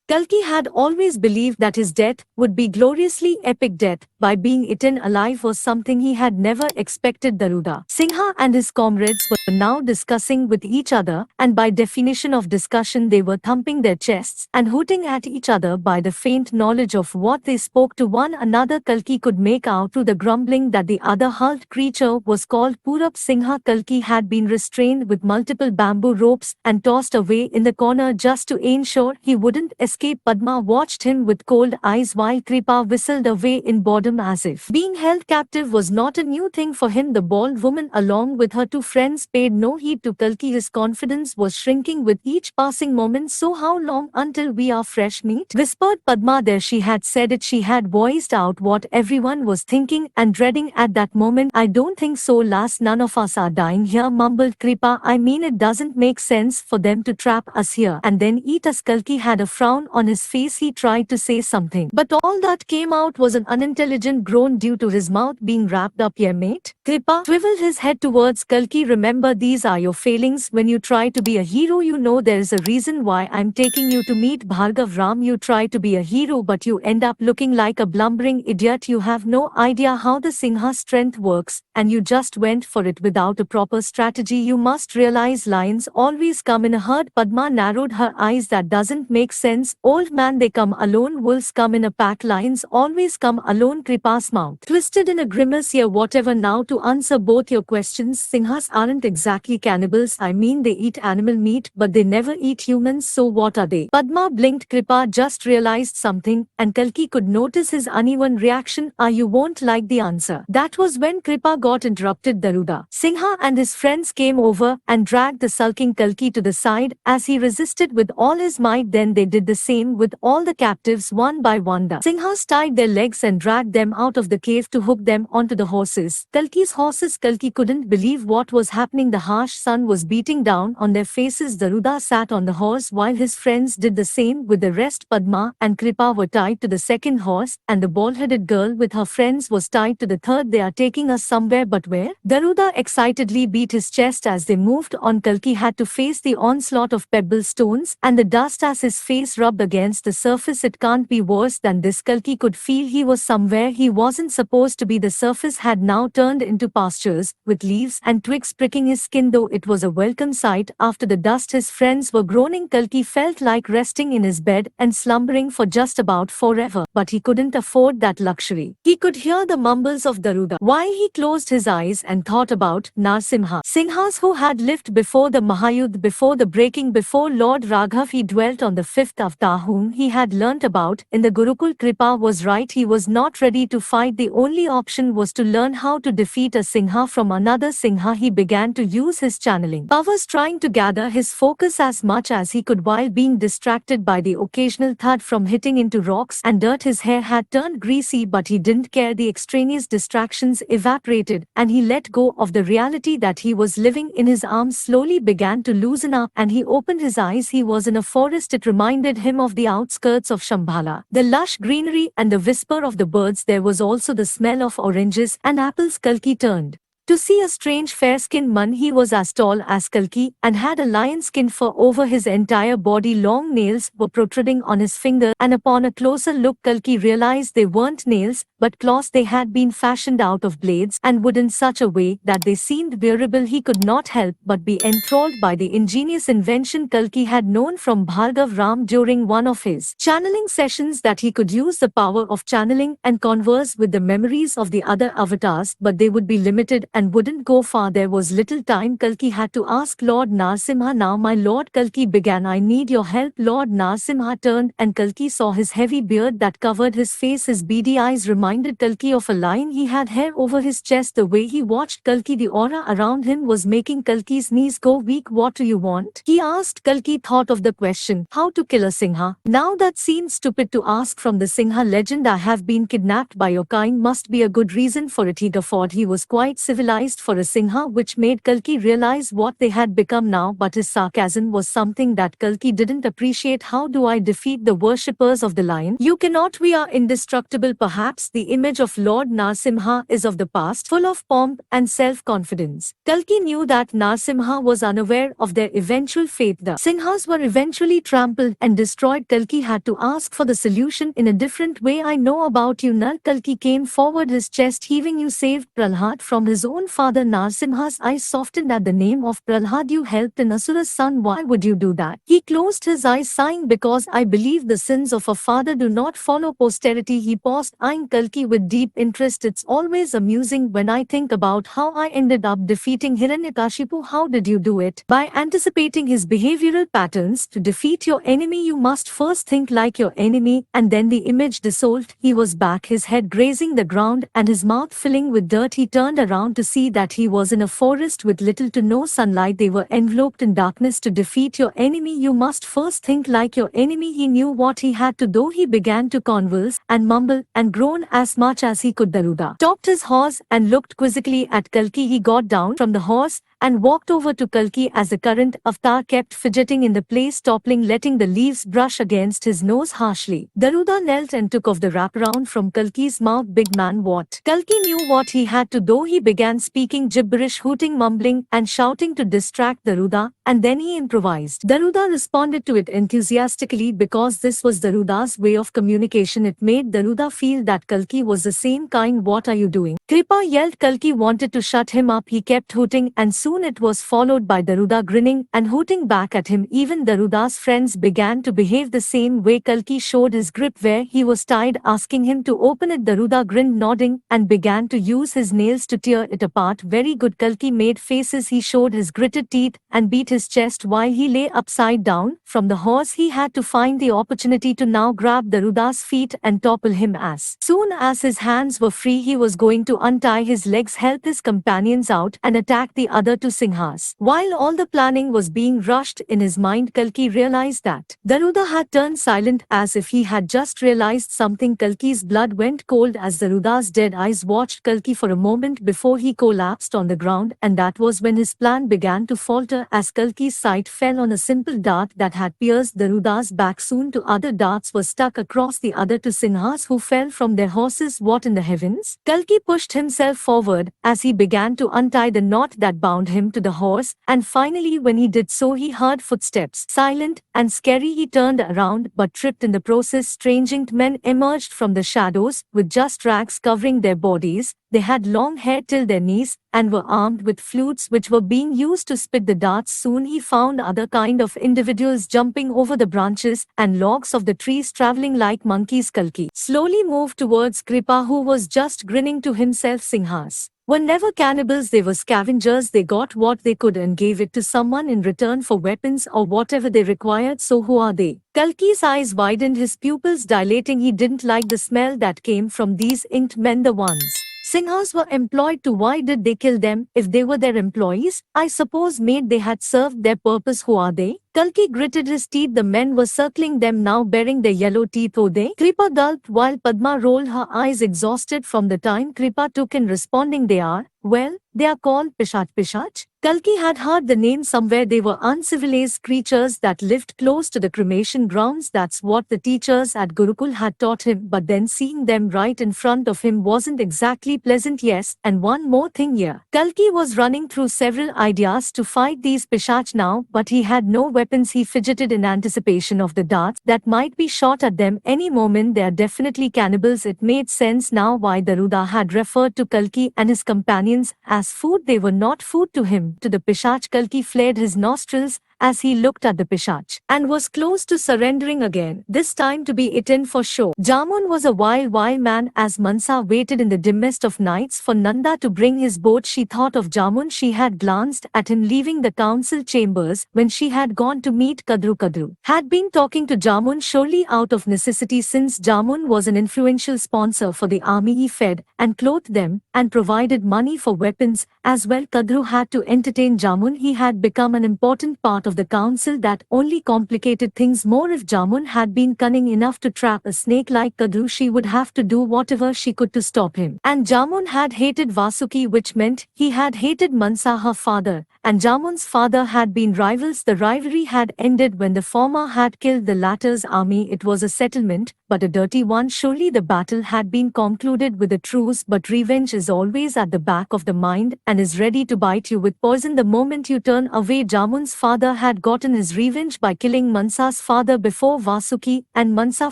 Kalki had always believed that his death would be gloriously epic. Death by being eaten alive was something he had never expected. Daruda Singha and his comrades were now discussing with each other, and by definition of discussion they were thumping their chests and hooting at each other. By the faint knowledge of what they spoke to one another, Kalki could make out through the grumbling that the other hulked creature was called Purab Singha. Kalki had been restrained with multiple bamboo ropes and tossed away in the corner just to ensure he wouldn't escape. Padma watched him with cold eyes while Kripa whistled away in boredom, as if being held captive was not a new thing for him. The bald woman along with her two friends paid no heed to Kalki. His confidence was shrinking with each passing moment. So how long until we are fresh meat? Whispered Padma. There she had said it. She had voiced out what everyone was thinking and dreading at that moment. I don't think so, lass. None of us are dying here, mumbled Kripa. I mean, it doesn't make sense for them to trap us here and then eat us. Kalki had a frown on his face. He tried to say something, but all that came out was an unintelligent groan due to his mouth being wrapped up. Yeah, mate. Kripa swiveled his head towards Kalki. Remember, these are your failings when you try to be a hero. You know there is a reason why I'm taking you to meet Bhargav Ram. You try to be a hero but you end up looking like a blumbering idiot. You have no idea how the Singha strength works and you just went for it without a proper strategy. You must realize lions always come in a herd. Padma narrowed her eyes. That doesn't make sense, old man. They come alone. Wolves come in a pack. Lions always come alone. Kripa's mouth twisted in a grimace. Yeah, whatever. Now to answer both your questions, Singhas aren't exactly cannibals. I mean, they eat animal meat but they never eat humans. So what are they? Padma blinked. Kripa just realized something and Kalki could notice his uneven reaction. You won't like the answer. That was when Kripa got interrupted. Daruda Singha and his friends came over and dragged the sulking Kalki to the side as he resisted with all his might. Then they did the same with all the captives one by one. The Singhas tied their legs and dragged them out of the cave to hook them onto the horses. Kalki's horses. Kalki couldn't believe what was happening. The harsh sun was beating down on their faces. Daruda sat on the horse while his friends did the same with the rest. Padma and Kripa were tied to the second horse and the bald-headed girl with her friends was tied to the third. They are taking us somewhere, but where? Daruda excitedly beat his chest as they moved on. Kalki had to face the onslaught of pebble stones and the dust as his face rubbed against the surface. It can't be worse than this. Kalki could feel he was somewhere he wasn't supposed to be. The surface had now turned into pastures with leaves and twigs pricking his skin. Though it was a welcome sight after the dust his friends were groaning, Kalki felt like resting in his bed and slumbering for just about forever. But he couldn't afford that luxury. He could hear the mumbles of Daruda while he closed his eyes and thought about Narsimha. Singhas who had lived before the Mahayuddha, before the breaking, before Lord Raghav. He dwelt on the fifth avatar whom he had learnt about in the Gurukul. Kripa was right. He was not ready to fight. The only option was to learn how to defeat a Singha from another Singha. He began to use his channeling powers, trying to gather his focus as much as he could while being distracted by the occasional thud from hitting into rocks and dirt. His hair had turned greasy but he didn't care. The extraneous distractions evaporated and he let go of the reality that he was living in. His arms slowly began to loosen up and he opened his eyes. He was in a forest. It reminded him of the outskirts of Shambhala, the lush greenery and the whisper of the birds. There was also the smell of oranges and apples. Kalki turned to see a strange fair-skinned man. He was as tall as Kalki and had a lion-skin fur over his entire body. Long nails were protruding on his fingers, and upon a closer look Kalki realized they weren't nails but claws. They had been fashioned out of blades and wood in such a way that they seemed wearable. He could not help but be enthralled by the ingenious invention. Kalki had known from Bhargav Ram during one of his channeling sessions that he could use the power of channeling and converse with the memories of the other avatars, but they would be limited and wouldn't go far. There was little time. Kalki had to ask Lord Narsimha. Now my lord, Kalki began, I need your help. Lord Narsimha turned and Kalki saw his heavy beard that covered his face. His beady eyes reminded Kalki of a lion. He had hair over his chest. The way he watched Kalki, the aura around him was making Kalki's knees go weak. What do you want? He asked. Kalki thought of the question, how to kill a Singha. Now that seemed stupid to ask from the Singha legend. I have been kidnapped by your kind. Must be a good reason for it. He guffawed. He was quite civilized civilized for a Singha, which made Kalki realize what they had become now, but his sarcasm was something that Kalki didn't appreciate. How do I defeat the worshippers of the lion? You cannot, we are indestructible. Perhaps the image of Lord Narsimha is of the past, full of pomp and self-confidence. Kalki knew that Narsimha was unaware of their eventual fate. The Singhas were eventually trampled and destroyed. Kalki had to ask for the solution in a different way. I know about you, Nar. Kalki came forward, his chest heaving. You saved Prahlad from his own father. Narsimha's eyes softened at the name of Prahlad. You helped an Asura's son. Why would you do that? He closed his eyes, sighing, because I believe the sins of a father do not follow posterity. He paused, eyeing Kalki with deep interest. It's always amusing when I think about how I ended up defeating Hiranyakashipu. How did you do it? By anticipating his behavioral patterns. To defeat your enemy, you must first think like your enemy. And then the image dissolved. He was back, his head grazing the ground and his mouth filling with dirt. He turned around to see that he was in a forest with little to no sunlight. They were enveloped in darkness. To defeat your enemy, you must first think like your enemy. He knew what he had to do. He began to convulse and mumble and groan as much as he could. Daruda stopped his horse and looked quizzically at Kalki. He got down from the horse and walked over to Kalki as the current avatar kept fidgeting in the place, toppling, letting the leaves brush against his nose harshly. Daruda knelt and took off the wraparound from Kalki's mouth. Big man, what? Kalki knew what he had to do. He began speaking gibberish, hooting, mumbling, and shouting to distract Daruda, and then he improvised. Daruda responded to it enthusiastically because this was Daruda's way of communication. It made Daruda feel that Kalki was the same kind. What are you doing? Kripa yelled. Kalki wanted to shut him up. He kept hooting, and soon it was followed by Daruda grinning and hooting back at him. Even Daruda's friends began to behave the same way. Kalki showed his grip where he was tied, asking him to open it. Daruda grinned, nodding, and began to use his nails to tear it apart. Very good. Kalki made faces. He showed his gritted teeth and beat his chest while he lay upside down from the horse. He had to find the opportunity to now grab Daruda's feet and topple him. As soon as his hands were free, he was going to untie his legs, help his companions out, and attack the other two Singhas. While all the planning was being rushed in his mind, Kalki realized that Daruda had turned silent, as if he had just realized something. Kalki's blood went cold as Daruda's dead eyes watched Kalki for a moment before he collapsed on the ground, and that was when his plan began to falter as Kalki's sight fell on a simple dart that had pierced Daruda's back. Soon two other darts were stuck across the other two Singhas, who fell from their horses. What in the heavens? Kalki pushed himself forward as he began to untie the knot that bound him to the horse, and finally when he did so, he heard footsteps. Silent and scary, he turned around but tripped in the process. Strange men emerged from the shadows with just rags covering their bodies. They had long hair till their knees and were armed with flutes which were being used to spit the darts. Soon he found other kind of individuals jumping over the branches and logs of the trees, traveling like monkeys. Kalki slowly moved towards Kripa, who was just grinning to himself. Singhas were never cannibals, they were scavengers. They got what they could and gave it to someone in return for weapons or whatever they required. So who are they? Kalki's eyes widened, his pupils dilating. He didn't like the smell that came from these inked men. The ones Singhas were employed to. Why did they kill them if they were their employees? I suppose made they had served their purpose. Who are they? Kalki gritted his teeth. The men were circling them now, baring their yellow teeth. Oh, they? Kripa gulped while Padma rolled her eyes, exhausted from the time Kripa took in responding. They are, well, they are called Pishach. Pishach? Kalki had heard the name somewhere. They were uncivilized creatures that lived close to the cremation grounds. That's what the teachers at Gurukul had taught him. But then seeing them right in front of him wasn't exactly pleasant. Yes, and one more thing here. Kalki was running through several ideas to fight these Pishach now, but he had no weapons. He fidgeted in anticipation of the darts that might be shot at them any moment. They are definitely cannibals. It made sense now why Daruda had referred to Kalki and his companions as food. They were not food to him. To the Pishach, Kalki flared his nostrils as he looked at the Pishach and was close to surrendering again, this time to be eaten for sure. Jamun was a wild man. As Mansa waited in the dimmest of nights for Nanda to bring his boat, she thought of Jamun. She had glanced at him leaving the council chambers when she had gone to meet Kadru. Kadru had been talking to Jamun surely out of necessity, since Jamun was an influential sponsor for the army. He fed and clothed them and provided money for weapons as well. Kadru had to entertain Jamun. He had become an important part part of the council that only complicated things more. If Jamun had been cunning enough to trap a snake like Kadu, she would have to do whatever she could to stop him. And Jamun had hated Vasuki, which meant he had hated Mansa, her father, and Jamun's father had been rivals. The rivalry had ended when the former had killed the latter's army. It was a settlement, but a dirty one. Surely the battle had been concluded with a truce, but revenge is always at the back of the mind and is ready to bite you with poison the moment you turn away. Jamun's father had gotten his revenge by killing Mansa's father before Vasuki and Mansa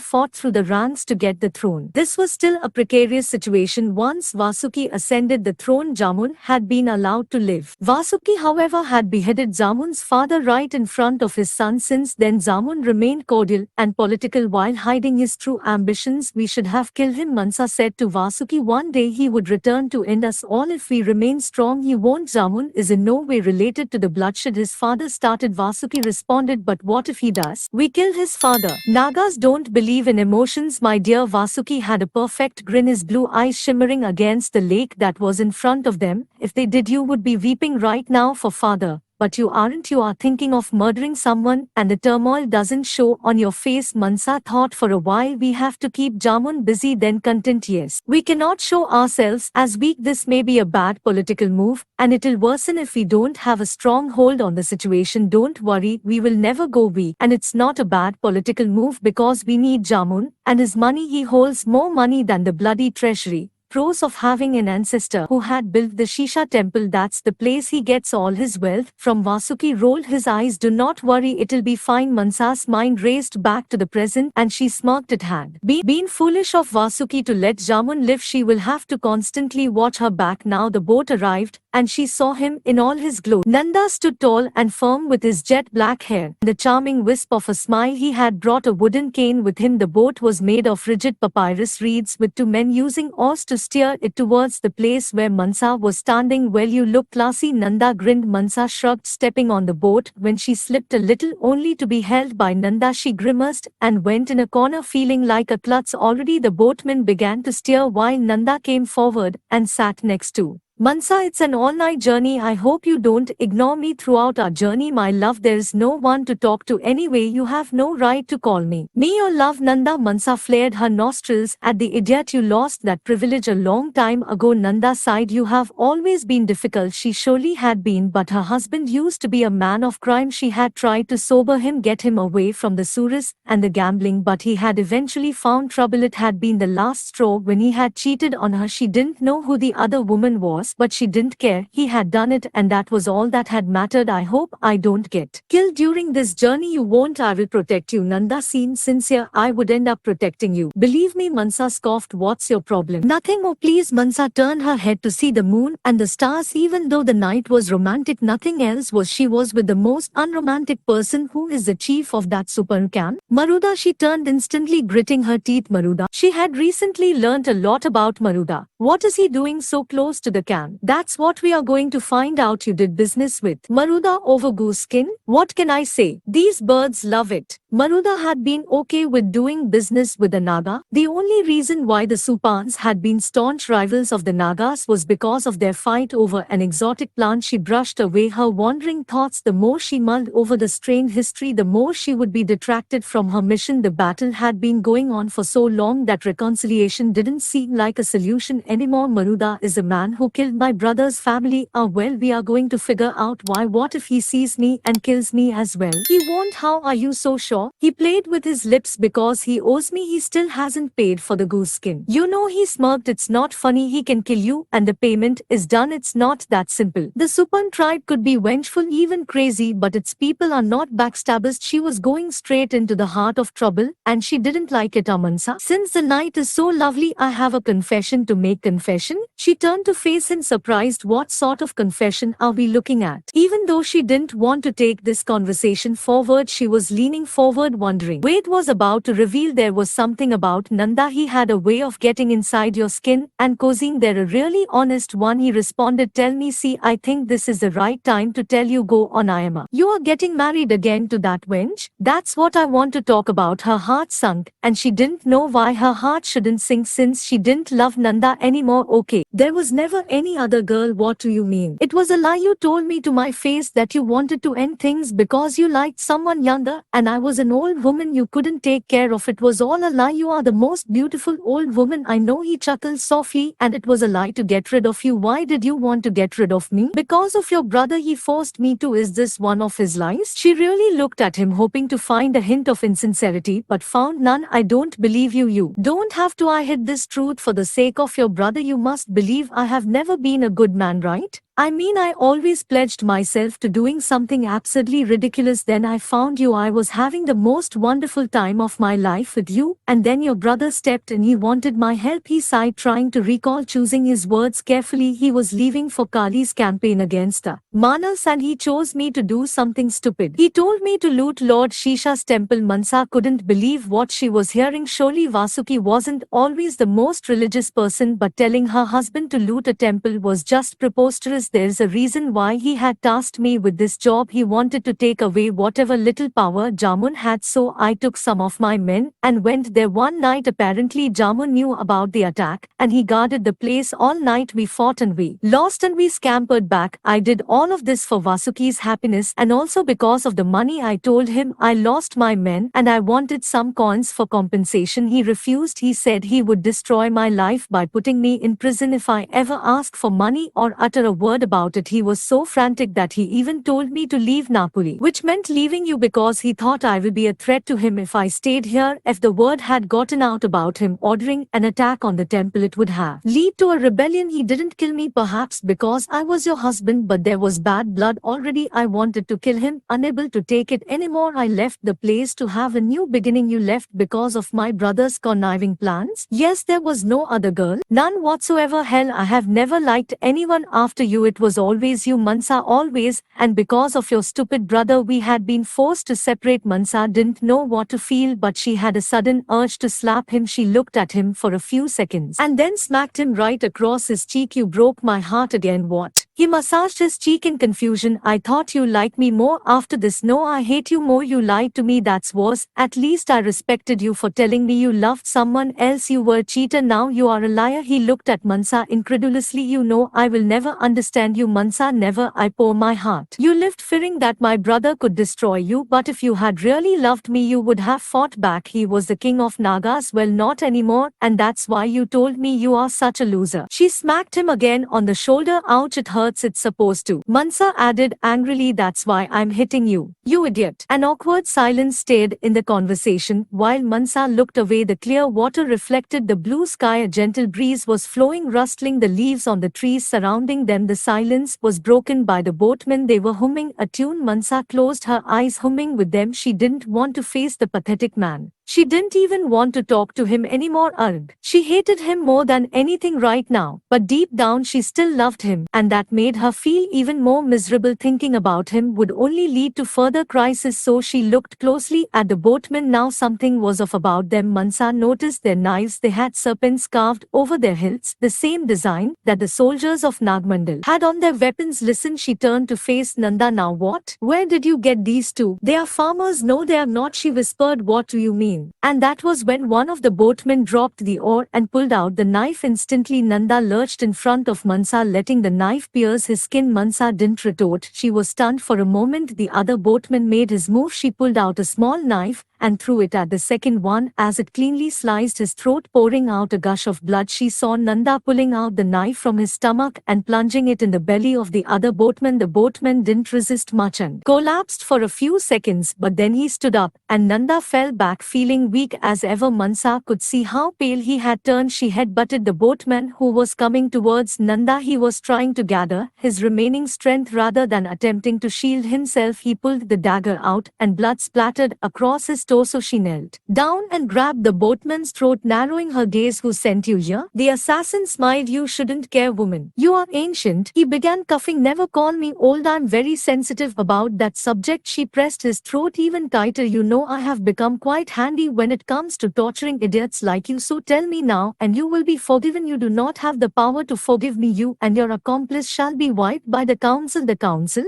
fought through the ranks to get the throne. This was still a precarious situation. Once Vasuki ascended the throne, Jamun had been allowed to live. Vasuki, however, had beheaded Jamun's father right in front of his son. Since then, Jamun remained cordial and political while hiding his true ambitions. We should have killed him, Mansa said to Vasuki. One day he would return to end us all if we remain strong. He won't. Jamun is in no way related to the bloodshed his father started, Vasuki responded. But what if he does? We killed his father. Nagas don't believe in emotions, my dear. Vasuki had a perfect grin, his blue eyes shimmering against the lake that was in front of them. If they did, you would be weeping right now for father. But you aren't. You are thinking of murdering someone, and the turmoil doesn't show on your face. Mansa thought for a while. We have to keep Jamun busy, then content. Yes, we cannot show ourselves as weak. This may be a bad political move, and it'll worsen if we don't have a strong hold on the situation. Don't worry, we will never go weak. And it's not a bad political move because we need Jamun and his money. He holds more money than the bloody treasury. Pros of having an ancestor who had built the Shisha temple. That's the place he gets all his wealth from. Vasuki rolled his eyes. Do not worry, it'll be fine. Mansa's mind raced back to the present and she smirked. It had been foolish of Vasuki to let Jamun live. She will have to constantly watch her back. Now the boat arrived and she saw him in all his glory. Nanda stood tall and firm with his jet black hair and the charming wisp of a smile. He had brought a wooden cane with him. The boat was made of rigid papyrus reeds with two men using oars to steer it towards the place where Mansa was standing. Well, you look classy, Nanda grinned. Mansa shrugged, stepping on the boat. When she slipped a little, only to be held by Nanda, she grimaced and went in a corner, feeling like a klutz. Already the boatman began to steer while Nanda came forward and sat next to Mansa. It's an all-night journey. I hope you don't ignore me throughout our journey, my love. There's no one to talk to anyway. You have no right to call me your love, Nanda. Mansa flared her nostrils at the idiot. You lost that privilege a long time ago. Nanda sighed. You have always been difficult. She surely had been, but her husband used to be a man of crime. She had tried to sober him, get him away from the Suris and the gambling, but he had eventually found trouble. It had been the last straw when he had cheated on her. She didn't know who the other woman was, but she didn't care. He had done it, and that was all that had mattered. I hope I don't get killed during this journey. You won't. I will protect you. Nanda seemed sincere. I would end up protecting you. Believe me, Mansa scoffed. What's your problem? Nothing. Oh please. Mansa turned her head to see the moon and the stars. Even though the night was romantic, nothing else was. She was with the most unromantic person. Who is the chief of that super camp? Maruda. She turned instantly, gritting her teeth. Maruda. She had recently learnt a lot about Maruda. What is he doing so close to the camp? That's what we are going to find out. You did business with Maruda over goose skin? What can I say? These birds love it. Maruda had been okay with doing business with the Naga. The only reason why the Supans had been staunch rivals of the Nagas was because of their fight over an exotic plant. She brushed away her wandering thoughts. The more she mulled over the strained history, the more she would be detracted from her mission. The battle had been going on for so long that reconciliation didn't seem like a solution anymore. Maruda is a man who killed my brother's family. Well, we are going to figure out why. What if he sees me and kills me as well? He won't. How are you so sure? He played with his lips. Because he owes me. He still hasn't paid for the goose skin. You know, he smirked. It's not funny. He can kill you and the payment is done. It's not that simple. The Supan tribe could be vengeful, even crazy, but its people are not backstabbers. She was going straight into the heart of trouble and she didn't like it. Mansa, since the night is so lovely, I have a confession to make. Confession? She turned to face him, surprised. What sort of confession are we looking at? Even though she didn't want to take this conversation forward, she was leaning forward, wondering. Wade was about to reveal there was something about Nanda. He had a way of getting inside your skin and causing there a really honest one. He responded, tell me. See, I think this is the right time to tell you. Go on, Ayama. You are getting married again to that wench? That's what I want to talk about. Her heart sunk, and she didn't know why her heart shouldn't sink since she didn't love Nanda anymore. Okay, there was never any any other girl. What do you mean? It was a lie. You told me to my face that you wanted to end things because you liked someone younger, and I was an old woman you couldn't take care of. It was all a lie. You are the most beautiful old woman I know. He chuckled softly. And it was a lie to get rid of you. Why did you want to get rid of me? Because of your brother. He forced me to. Is this one of his lies? She really looked at him, hoping to find a hint of insincerity, but found none. I don't believe you. You don't have to. I hid this truth for the sake of your brother. You must believe I have never been a good man, right? I mean, I always pledged myself to doing something absurdly ridiculous. Then I found you. I was having the most wonderful time of my life with you, and then your brother stepped in. He wanted my help. He sighed, trying to recall, choosing his words carefully. He was leaving for Kali's campaign against the Manas, and he chose me to do something stupid. He told me to loot Lord Shisha's temple. Mansa couldn't believe what she was hearing. Surely Vasuki wasn't always the most religious person, but telling her husband to loot a temple was just preposterous. There's a reason why he had tasked me with this job. He wanted to take away whatever little power Jamun had, so I took some of my men and went there one night. Apparently Jamun knew about the attack, and he guarded the place all night. We fought and we lost and we scampered back. I did all of this for Vasuki's happiness and also because of the money. I told him I lost my men and I wanted some coins for compensation. He refused. He said he would destroy my life by putting me in prison if I ever asked for money or utter a word about it. He was so frantic that he even told me to leave Napoli, which meant leaving you, because he thought I would be a threat to him if I stayed here. If the word had gotten out about him ordering an attack on the temple, it would have led to a rebellion. He didn't kill me, perhaps because I was your husband, but there was bad blood already. I wanted to kill him. Unable to take it anymore, I left the place to have a new beginning. You left because of my brother's conniving plans? Yes, there was no other girl. None whatsoever. Hell, I have never liked anyone after you. It was always you, Mansa, always, and because of your stupid brother we had been forced to separate. Mansa didn't know what to feel, but she had a sudden urge to slap him. She looked at him for a few seconds and then smacked him right across his cheek. You broke my heart again. What? He massaged his cheek in confusion. I thought you liked me more after this. No, I hate you more. You lied to me. That's worse. At least I respected you for telling me you loved someone else. You were a cheater. Now you are a liar. He looked at Mansa incredulously. You know I will never understand you, Mansa, never. I pour my heart. You lived fearing that my brother could destroy you, but if you had really loved me you would have fought back. He was the king of Nagas. Well, not anymore, and that's why you told me you are such a loser. She smacked him again on the shoulder. Ouch, it hurts. It's supposed to. Mansa added angrily, that's why I'm hitting you. You idiot. An awkward silence stayed in the conversation while Mansa looked away. The clear water reflected the blue sky. A gentle breeze was flowing, rustling the leaves on the trees surrounding them. The silence was broken by the boatmen. They were humming a tune. Mansa closed her eyes, humming with them. She didn't want to face the pathetic man. She didn't even want to talk to him anymore. Ugh. She hated him more than anything right now, but deep down she still loved him, and that made her feel even more miserable. Thinking about him would only lead to further crisis, so she looked closely at the boatmen. Now something was off about them. Mansa noticed their knives. They had serpents carved over their hilts, the same design that the soldiers of Nagmandal had on their weapons. Listen, she turned to face Nanda. Now what? Where did you get these two? They are farmers. No, they are not, she whispered. What do you mean? And that was when one of the boatmen dropped the oar and pulled out the knife. Instantly Nanda lurched in front of Mansa, letting the knife pierce his skin. Mansa didn't retort. She was stunned for a moment. The other boatman made his move. She pulled out a small knife and threw it at the second one. As it cleanly sliced his throat, pouring out a gush of blood, she saw Nanda pulling out the knife from his stomach and plunging it in the belly of the other boatman. The boatman didn't resist much and collapsed for a few seconds, but then he stood up, and Nanda fell back feeling weak as ever. Mansa could see how pale he had turned. She headbutted the boatman who was coming towards Nanda. He was trying to gather his remaining strength rather than attempting to shield himself. He pulled the dagger out and blood splattered across his torso. She knelt down and grabbed the boatman's throat, narrowing her gaze. Who sent you here? The assassin smiled. You shouldn't care, woman. You are ancient. He began coughing. Never call me old. I'm very sensitive about that subject. She pressed his throat even tighter. You know, I have become quite handy when it comes to torturing idiots like you. So tell me now and you will be forgiven. You do not have the power to forgive me. You and your accomplice shall be wiped by the council. The council?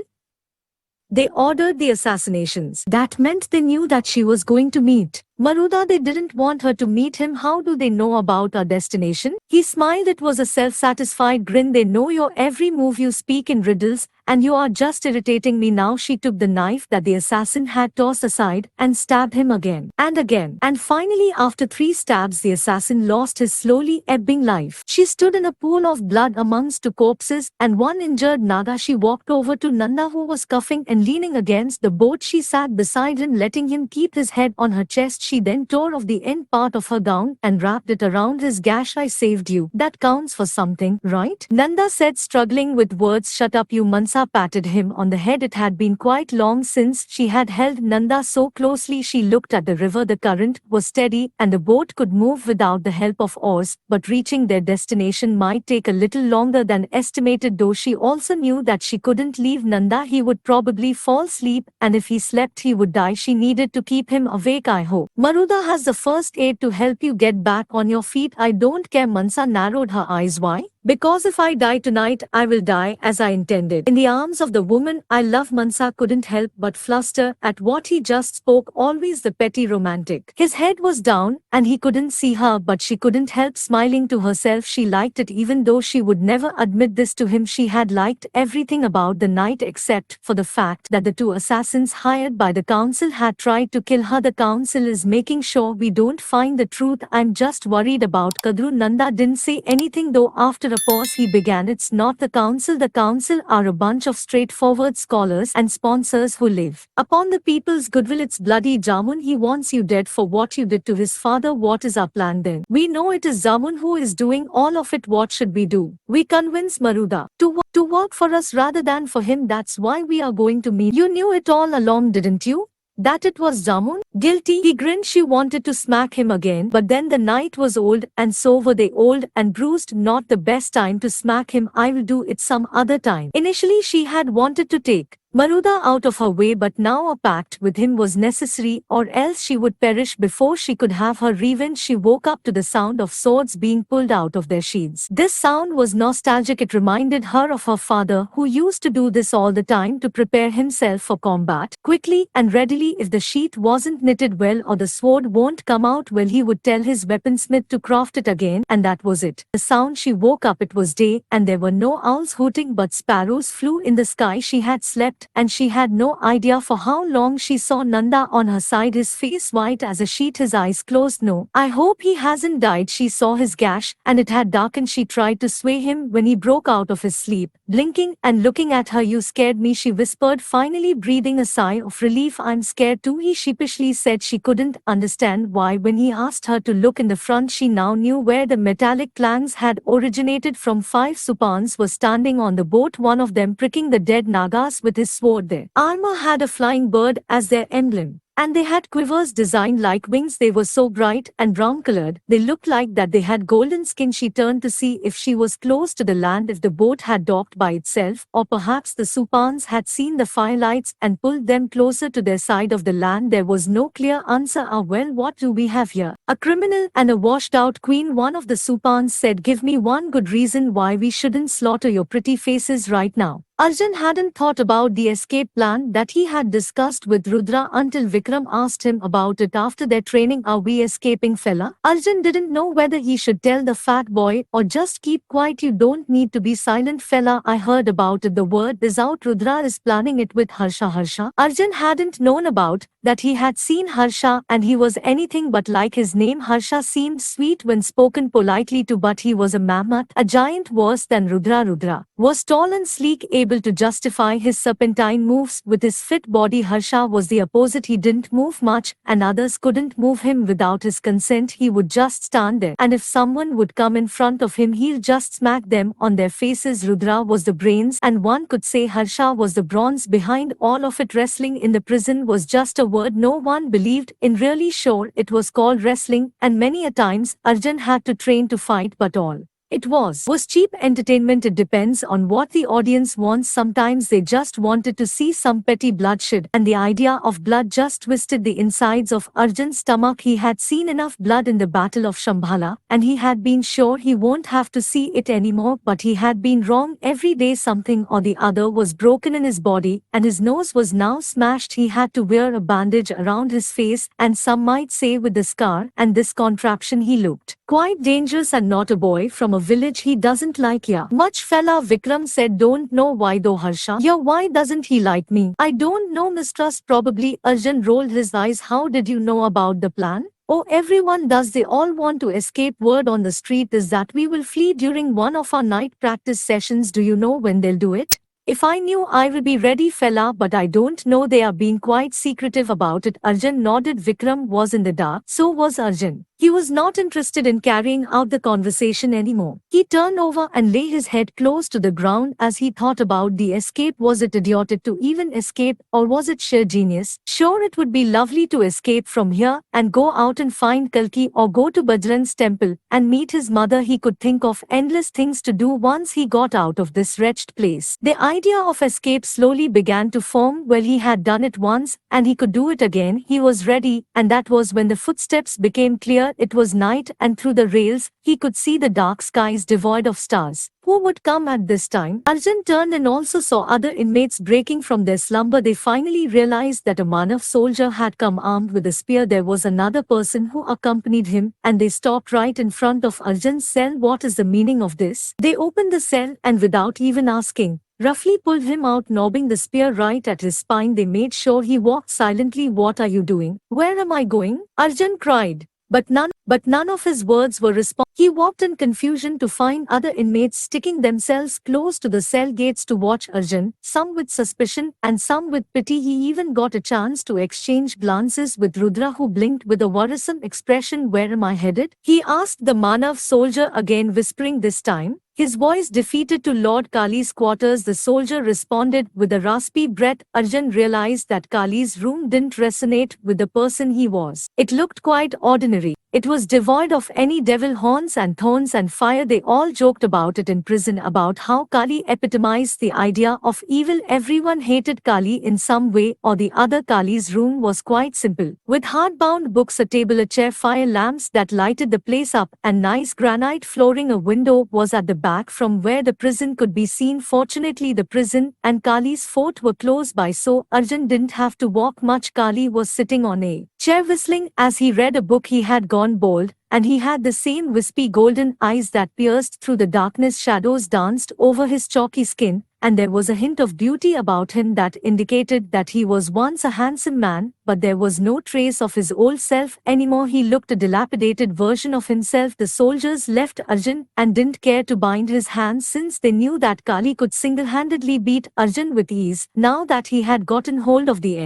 They ordered the assassinations. That meant they knew that she was going to meet Maruda, they didn't want her to meet him. How do they know about our destination? He smiled. It was a self-satisfied grin. They know your every move. You speak in riddles, and you are just irritating me now. She took the knife that the assassin had tossed aside and stabbed him again and again. And finally, after 3 stabs, the assassin lost his slowly ebbing life. She stood in a pool of blood amongst 2 corpses and 1 injured Naga. She walked over to Nanda, who was coughing and leaning against the boat. She sat beside him, letting him keep his head on her chest. She then tore off the end part of her gown and wrapped it around his gash. I saved you. That counts for something, right? Nanda said, struggling with words. Shut up, you. Mansa patted him on the head. It had been quite long since she had held Nanda so closely. She looked at the river. The current was steady and the boat could move without the help of oars, but reaching their destination might take a little longer than estimated, though she also knew that she couldn't leave Nanda. He would probably fall asleep, and if he slept he would die. She needed to keep him awake. I hope Maruda has the first aid to help you get back on your feet. I don't care. Mansa narrowed her eyes. Why? Because if I die tonight, I will die as I intended, in the arms of the woman I love. Mansa couldn't help but fluster at what he just spoke. Always the petty romantic. His head was down and he couldn't see her, but she couldn't help smiling to herself. She liked it, even though she would never admit this to him. She had liked everything about the night except for the fact that the 2 assassins hired by the council had tried to kill her. The council is making sure we don't find the truth. I'm just worried about Kadru. Nanda didn't say anything, though after a pause he began. It's not the council. The council are a bunch of straightforward scholars and sponsors who live upon the people's goodwill. It's bloody Jamun. He wants you dead for what you did to his father. What is our plan then? We know it is Jamun who is doing all of it. What should we do? We convince Maruda to work for us rather than for him. That's why we are going to meet. You knew it all along, didn't you? That it was Jamun? Guilty. He grinned. She wanted to smack him again, but then the night was old and so were they, old and bruised. Not the best time to smack him. I will do it some other time. Initially she had wanted to take Maruda out of her way, but now a pact with him was necessary, or else she would perish before she could have her revenge. She woke up to the sound of swords being pulled out of their sheaths. This sound was nostalgic. It reminded her of her father, who used to do this all the time to prepare himself for combat, quickly and readily. If the sheath wasn't knitted well or the sword won't come out well, he would tell his weaponsmith to craft it again, and that was it. The sound. She woke up. It was day, and there were no owls hooting, but sparrows flew in the sky. She had slept, and she had no idea for how long. She saw Nanda on her side, his face white as a sheet, his eyes closed. No, I hope he hasn't died. She saw his gash, and it had darkened. She tried to sway him when he broke out of his sleep, blinking and looking at her. You scared me, she whispered, finally breathing a sigh of relief. I'm scared too, he sheepishly said. She couldn't understand why when he asked her to look in the front. She now knew where the metallic clangs had originated from. 5 Supans were standing on the boat, one of them pricking the dead Nagas with his sword. Their armor had a flying bird as their emblem, and they had quivers designed like wings. They were so bright and brown-colored, they looked like that they had golden skin. She turned to see if she was close to the land, if the boat had docked by itself, or perhaps the Supans had seen the firelights and pulled them closer to their side of the land. There was no clear answer. Well, what do we have here? A criminal and a washed-out queen, one of the Supans said. Give me one good reason why we shouldn't slaughter your pretty faces right now. Arjun hadn't thought about the escape plan that he had discussed with Rudra until Vikram asked him about it after their training. Are we escaping, fella? Arjun didn't know whether he should tell the fat boy or just keep quiet. You don't need to be silent, fella. I heard about it. The word is out. Rudra is planning it with Harsha. Harsha? Arjun hadn't known about that. He had seen Harsha and he was anything but like his name. Harsha seemed sweet when spoken politely to, but he was a mammoth, a giant worse than Rudra. Rudra was tall and sleek, able to justify his serpentine moves with his fit body. Harsha was the opposite. He didn't move much, and others couldn't move him without his consent. He would just stand there, and if someone would come in front of him, he'll just smack them on their faces. Rudra was the brains, and one could say Harsha was the bronze behind all of it. Wrestling in the prison was just a word no one believed in. Really sure it was called wrestling, and many a times Arjun had to train to fight, but all It was cheap entertainment. It depends on what the audience wants. Sometimes they just wanted to see some petty bloodshed, and the idea of blood just twisted the insides of Arjun's stomach. He had seen enough blood in the Battle of Shambhala, and he had been sure he won't have to see it anymore, but he had been wrong. Every day something or the other was broken in his body, and his nose was now smashed. He had to wear a bandage around his face, and some might say with the scar and this contraption he looked quite dangerous and not a boy from a village he doesn't like. Yeah, much fella, Vikram said. Don't know why though, Harsha. Yeah, why doesn't he like me? I don't know, mistrust probably. Arjun rolled his eyes. How did you know about the plan? Oh, everyone does. They all want to escape. Word on the street is that we will flee during one of our night practice sessions. Do you know when they'll do it? If I knew, I will be ready, fella, but I don't know. They are being quite secretive about it. Arjun nodded. Vikram was in the dark. So was Arjun. He was not interested in carrying out the conversation anymore. He turned over and lay his head close to the ground as he thought about the escape. Was it idiotic to even escape, or was it sheer genius? Sure, it would be lovely to escape from here and go out and find Kalki, or go to Bajrang's temple and meet his mother. He could think of endless things to do once he got out of this wretched place. The idea of escape slowly began to form. Well, he had done it once, and he could do it again. He was ready, and that was when the footsteps became clear. It was night, and through the rails, he could see the dark skies devoid of stars. Who would come at this time? Arjun turned and also saw other inmates breaking from their slumber. They finally realized that a Manav soldier had come armed with a spear. There was another person who accompanied him, and they stopped right in front of Arjun's cell. What is the meaning of this? They opened the cell, and without even asking, roughly pulled him out, knobbing the spear right at his spine. They made sure he walked silently. What are you doing? Where am I going? Arjun cried. But none of his words were responsive. He walked in confusion to find other inmates sticking themselves close to the cell gates to watch Arjun, some with suspicion and some with pity. He even got a chance to exchange glances with Rudra, who blinked with a worrisome expression. Where am I headed? He asked the Manav soldier again, whispering this time. His voice defeated. To Lord Kali's quarters, the soldier responded with a raspy breath. Arjun realized that Kali's room didn't resonate with the person he was. It looked quite ordinary. It was devoid of any devil horns and thorns and fire. They all joked about it in prison, about how Kali epitomized the idea of evil. Everyone hated Kali in some way or the other. Kali's room was quite simple, with hardbound books, a table, a chair, fire lamps that lighted the place up, and nice granite flooring. A window was at the back from where the prison could be seen. Fortunately, the prison and Kali's fort were close by, so Arjun didn't have to walk much. Kali was sitting on a chair whistling as he read a book. He had gone bold, and he had the same wispy golden eyes that pierced through the darkness. Shadows danced over his chalky skin, and there was a hint of beauty about him that indicated that he was once a handsome man, but there was no trace of his old self anymore. He looked a dilapidated version of himself. The soldiers left Arjun and didn't care to bind his hands, since they knew that Kali could single-handedly beat Arjun with ease, now that he had gotten hold of the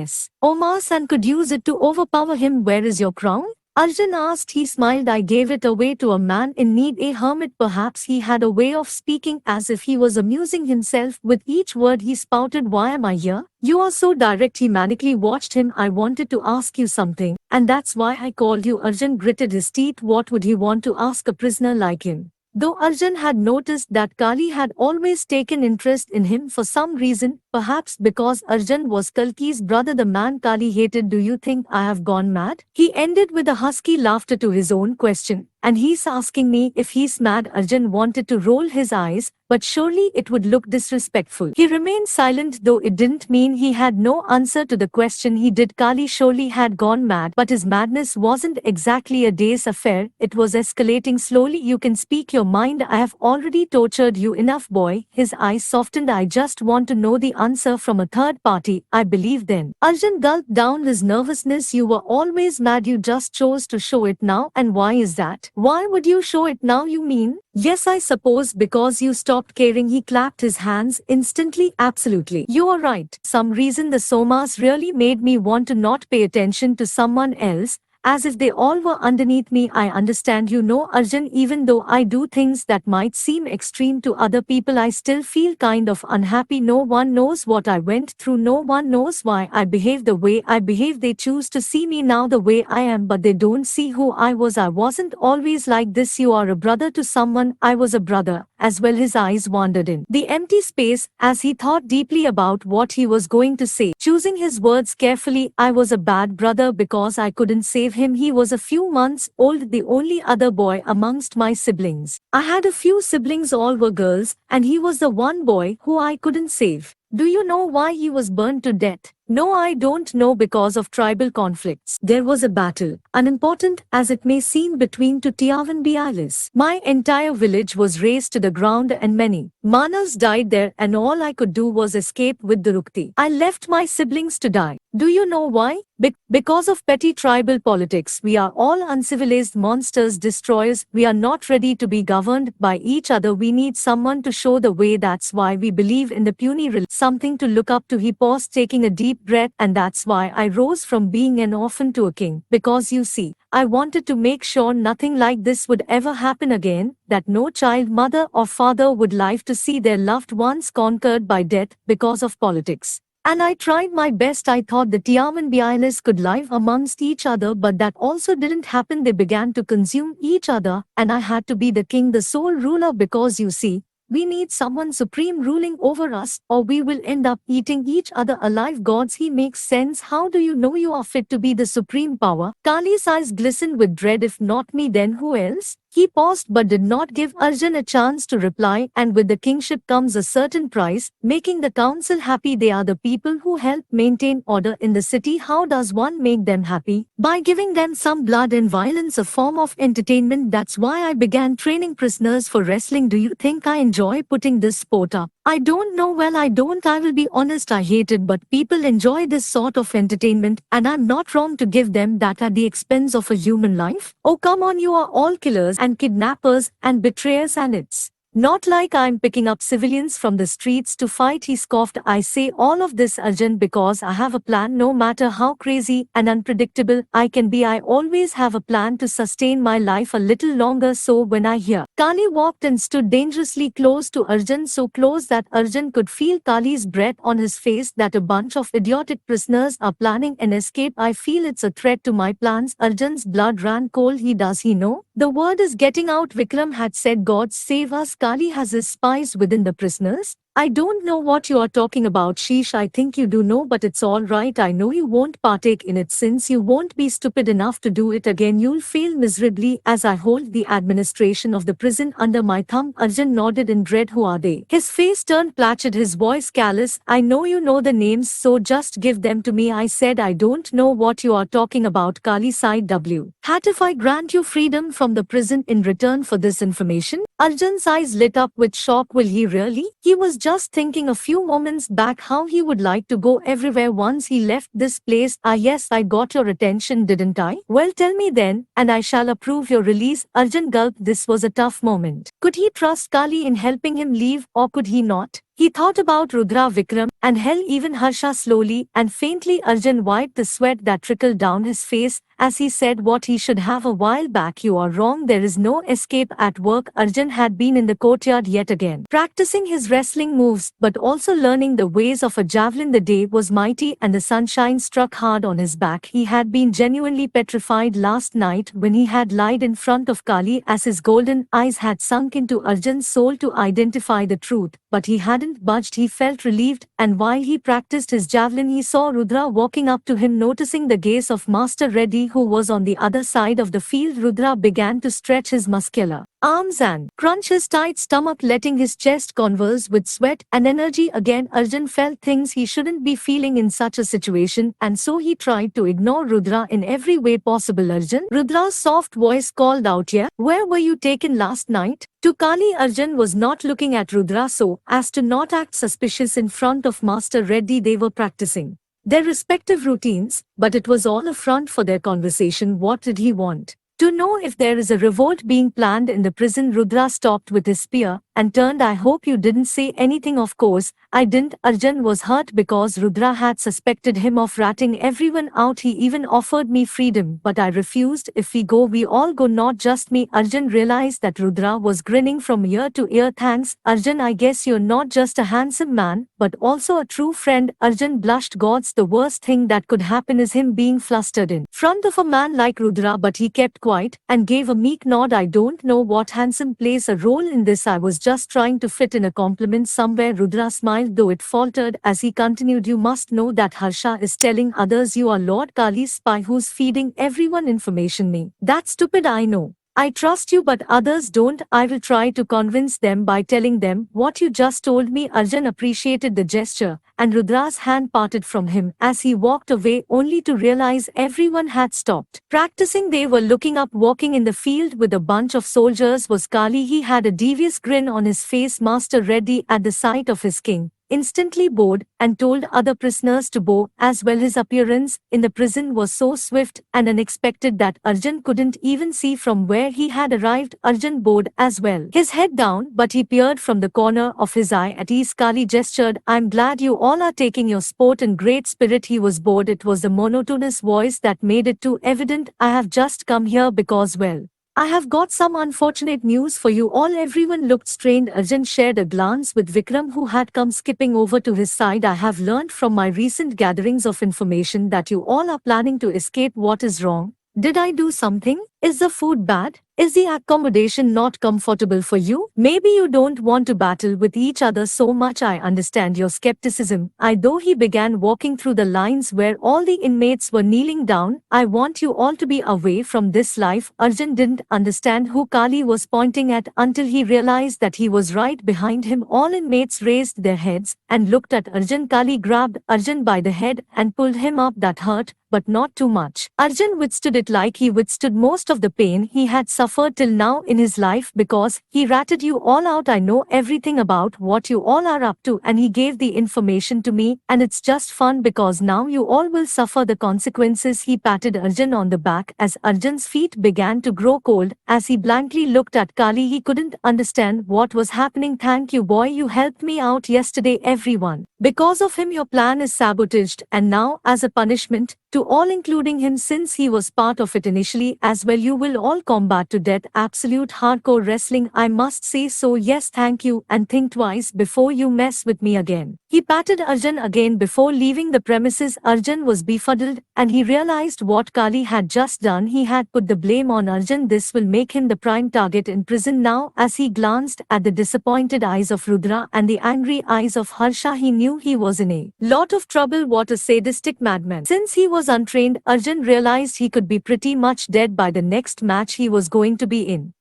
Omas and could use it to overpower him. Where is your crown? Arjun asked. He smiled. I gave it away to a man in need, a hermit. Perhaps he had a way of speaking as if he was amusing himself with each word he spouted. Why am I here? You are so direct. He manically watched him. I wanted to ask you something, and that's why I called you. Arjun gritted his teeth. What would he want to ask a prisoner like him? Though Arjun had noticed that Kali had always taken interest in him for some reason, perhaps because Arjun was Kalki's brother, the man Kali hated. Do you think I have gone mad? He ended with a husky laughter to his own question. And he's asking me if he's mad. Arjun wanted to roll his eyes, but surely it would look disrespectful. He remained silent, though it didn't mean he had no answer to the question. He did. Kali surely had gone mad, but his madness wasn't exactly a day's affair. It was escalating slowly. You can speak your mind. I have already tortured you enough, boy. His eyes softened. I just want to know the answer from a third party. I believe then. Arjun gulped down his nervousness. You were always mad. You just chose to show it now. And why is that? Why would you show it now, you mean? Yes, I suppose because you stopped caring. He clapped his hands instantly. Absolutely. You are right. Some reason the Somas really made me want to not pay attention to someone else, as if they all were underneath me. I understand, Arjun, even though I do things that might seem extreme to other people, I still feel kind of unhappy. No one knows what I went through. No one knows why I behave the way I behave. They choose to see me now the way I am, but they don't see who I was. I wasn't always like this. You are a brother to someone. I was a brother as well. His eyes wandered in the empty space as he thought deeply about what he was going to say, choosing his words carefully. I was a bad brother because I couldn't save him. He was a few months old, the only other boy amongst my siblings. I had a few siblings, all were girls, and he was the one boy who I couldn't save. Do you know why he was burned to death? No, I don't know. Because of tribal conflicts. There was a battle, unimportant as it may seem, between two Tiavanbialis. My entire village was razed to the ground and many Manavs died there, and all I could do was escape with Durukti. I left my siblings to die. Do you know why? Because of petty tribal politics. We are all uncivilized monsters, destroyers. We are not ready to be governed by each other. We need someone to show the way. That's why we believe in the puny something to look up to. He paused, taking a deep breath. And that's why I rose from being an orphan to a king. Because you see, I wanted to make sure nothing like this would ever happen again, that no child, mother or father would live to see their loved ones conquered by death because of politics. And I tried my best. I thought the Tiavanbialis could live amongst each other, but that also didn't happen. They began to consume each other, and I had to be the king, the sole ruler, because you see, we need someone supreme ruling over us, or we will end up eating each other alive. Gods, he makes sense. How do you know you are fit to be the supreme power? Kali's eyes glistened with dread. If not me, then who else? He paused but did not give Arjun a chance to reply. And with the kingship comes a certain price, making the council happy. They are the people who help maintain order in the city. How does one make them happy? By giving them some blood and violence, a form of entertainment. That's why I began training prisoners for wrestling. Do you think I enjoy putting this sport up? I don't know. Well, I don't. I will be honest, I hate it, but people enjoy this sort of entertainment, and I'm not wrong to give them that at the expense of a human life. Oh, come on, you are all killers and kidnappers and betrayers, and it's not like I'm picking up civilians from the streets to fight. He scoffed. I say all of this, Arjun, because I have a plan. No matter how crazy and unpredictable I can be, I always have a plan to sustain my life a little longer. So when I hear Kali walked and stood dangerously close to Arjun, so close that Arjun could feel Kali's breath on his face, that a bunch of idiotic prisoners are planning an escape. I feel it's a threat to my plans. Arjun's blood ran cold. Does he know? The word is getting out. Vikram had said, God save us. Kali has his spies within the prisoners. I don't know what you are talking about, Sheesh. I think you do know, but it's all right. I know you won't partake in it. Since you won't be stupid enough to do it again, you'll fail miserably as I hold the administration of the prison under my thumb. Arjun nodded in dread. Who are they? His face turned placid, his voice callous. I know you know the names, so just give them to me. I said I don't know what you are talking about. Kali sighed. W. Hat if I grant you freedom from the prison in return for this information? Arjun's eyes lit up with shock. Will he really? He was just thinking a few moments back how he would like to go everywhere once he left this place. Ah yes, I got your attention, didn't I? Well, tell me then, and I shall approve your release. Arjun gulped. This was a tough moment. Could he trust Kali in helping him leave, or could he not? He thought about Rudra, Vikram, and hell, even Harsha. Slowly and faintly Arjun wiped the sweat that trickled down his face as he said what he should have a while back. You are wrong. There is no escape at work. Arjun had been in the courtyard yet again, practicing his wrestling moves, but also learning the ways of a javelin. The day was mighty and the sunshine struck hard on his back. He had been genuinely petrified last night when he had lied in front of Kali, as his golden eyes had sunk into Arjun's soul to identify the truth, but he hadn't budged. He felt relieved, and while he practiced his javelin, he saw Rudra walking up to him. Noticing the gaze of Master Reddy, who was on the other side of the field, Rudra began to stretch his muscular arms and crunch his tight stomach, letting his chest convulse with sweat and energy. Again, Arjun felt things he shouldn't be feeling in such a situation, and so he tried to ignore Rudra in every way possible. Arjun, Rudra's soft voice called out. Yeah, where were you taken last night? To Kali, Arjun was not looking at Rudra so as to not act suspicious in front of Master Reddy. They were practicing their respective routines, but it was all a front for their conversation. What did he want? To know if there is a revolt being planned in the prison. Rudra stopped with his spear and turned. I hope you didn't say anything. Of course, I didn't. Arjun was hurt because Rudra had suspected him of ratting everyone out. He even offered me freedom, but I refused. If we go, we all go, not just me. Arjun realized that Rudra was grinning from ear to ear. Thanks, Arjun. I guess you're not just a handsome man, but also a true friend. Arjun blushed. Gods, the worst thing that could happen is him being flustered in front of a man like Rudra, but he kept quiet and gave a meek nod. I don't know what handsome plays a role in this. I was just trying to fit in a compliment somewhere. Rudra smiled, though it faltered as he continued. You must know that Harsha is telling others you are Lord Kali's spy who's feeding everyone information. Me. That's stupid, I know. I trust you, but others don't. I will try to convince them by telling them what you just told me. Arjun appreciated the gesture, and Rudra's hand parted from him as he walked away, only to realize everyone had stopped practicing. They were looking up. Walking in the field with a bunch of soldiers was Kali. He had a devious grin on his face. Master Reddy, at the sight of his king, instantly bowed and told other prisoners to bow as well. His appearance in the prison was so swift and unexpected that Arjun couldn't even see from where he had arrived. Arjun bowed as well, his head down, but he peered from the corner of his eye at ease. Kali gestured. I'm glad you all are taking your sport in great spirit. He was bored. It was the monotonous voice that made it too evident. I have just come here because, well, I have got some unfortunate news for you all. Everyone looked strained. Arjun shared a glance with Vikram, who had come skipping over to his side. I have learned from my recent gatherings of information that you all are planning to escape. What is wrong? Did I do something? Is the food bad? Is the accommodation not comfortable for you? Maybe you don't want to battle with each other so much. I understand your skepticism. Though he began walking through the lines where all the inmates were kneeling down. I want you all to be away from this life. Arjun didn't understand who Kali was pointing at until he realized that he was right behind him. All inmates raised their heads and looked at Arjun. Kali grabbed Arjun by the head and pulled him up. That hurt, but not too much. Arjun withstood it like he withstood most of the pain he had suffered till now in his life. Because he ratted you all out, I know everything about what you all are up to, and he gave the information to me, and it's just fun because now you all will suffer the consequences. He patted Arjun on the back as Arjun's feet began to grow cold. As he blankly looked at Kali, he couldn't understand what was happening. Thank you, boy, you helped me out yesterday. Everyone, because of him your plan is sabotaged, and now as a punishment to all, including him, since he was part of it initially as well, you will all combat to death. Absolute hardcore wrestling, I must say so. Yes, thank you, and think twice before you mess with me again. He patted Arjun again before leaving the premises. Arjun was befuddled, and he realized what Kali had just done. He had put the blame on Arjun. This will make him the prime target in prison now. As he glanced at the disappointed eyes of Rudra and the angry eyes of Harsha, he knew he was in a lot of trouble. What a sadistic madman. Since he was untrained, Arjun realized he could be pretty much dead by the next match he was going to be in.